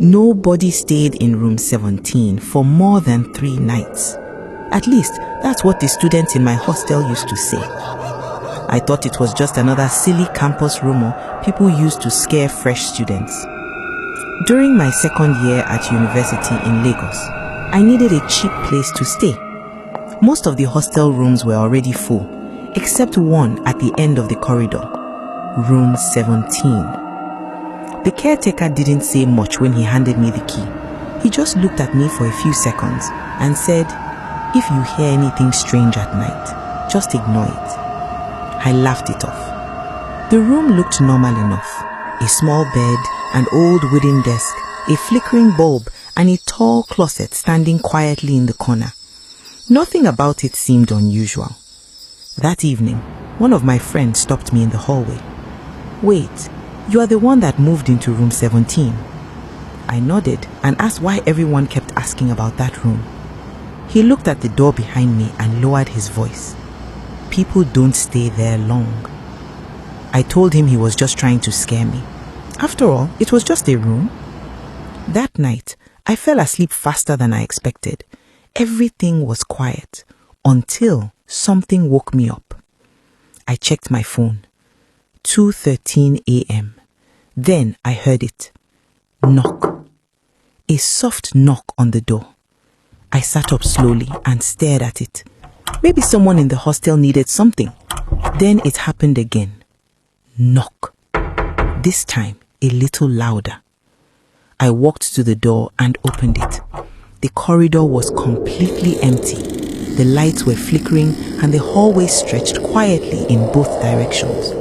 Nobody stayed in room 17 for more than 3 nights. At least, that's what the students in my hostel used to say. I thought it was just another silly campus rumor people used to scare fresh students. During my second year at university in Lagos, I needed a cheap place to stay. Most of the hostel rooms were already full, except one at the end of the corridor, room 17. The caretaker didn't say much when he handed me the key. He just looked at me for a few seconds and said, "If you hear anything strange at night, just ignore it." I laughed it off. The room looked normal enough. A small bed, an old wooden desk, a flickering bulb, and a tall closet standing quietly in the corner. Nothing about it seemed unusual. That evening, one of my friends stopped me in the hallway. "Wait, you are the one that moved into room 17. I nodded and asked why everyone kept asking about that room. He looked at the door behind me and lowered his voice. "People don't stay there long." I told him he was just trying to scare me. After all, it was just a room. That night, I fell asleep faster than I expected. Everything was quiet until something woke me up. I checked my phone. 2:13 a.m. Then I heard it. Knock. A soft knock on the door. I sat up slowly and stared at it. Maybe someone in the hostel needed something. Then it happened again. Knock. This time, a little louder. I walked to the door and opened it. The corridor was completely empty. The lights were flickering and the hallway stretched quietly in both directions.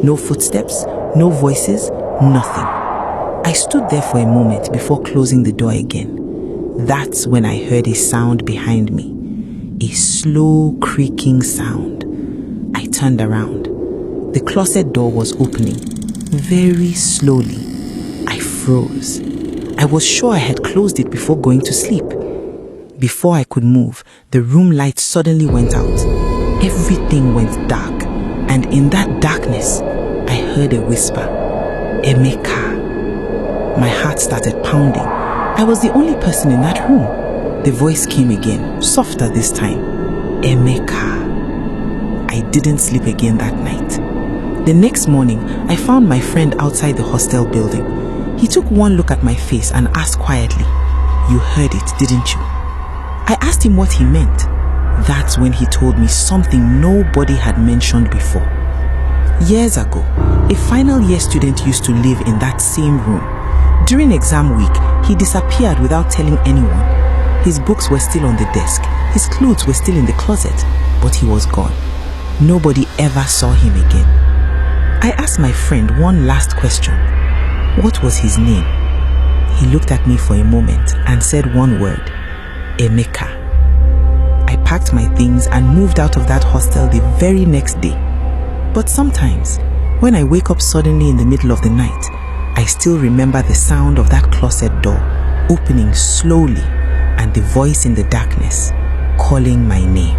No footsteps, no voices, nothing. I stood there for a moment before closing the door again. That's when I heard a sound behind me. A slow creaking sound. I turned around. The closet door was opening, very slowly. I froze. I was sure I had closed it before going to sleep. Before I could move, the room light suddenly went out. Everything went dark, and in that darkness, I heard a whisper, "Emeka." My heart started pounding. I was the only person in that room. The voice came again, softer this time. "Emeka." I didn't sleep again that night. The next morning, I found my friend outside the hostel building. He took one look at my face and asked quietly, "You heard it, didn't you?" I asked him what he meant. That's when he told me something nobody had mentioned before. Years ago, a final year student used to live in that same room. During exam week, he disappeared without telling anyone. His books were still on the desk, his clothes were still in the closet, but he was gone. Nobody ever saw him again. I asked my friend one last question. What was his name? He looked at me for a moment and said one word, "Emeka." I packed my things and moved out of that hostel the very next day. But sometimes, when I wake up suddenly in the middle of the night, I still remember the sound of that closet door opening slowly and the voice in the darkness calling my name.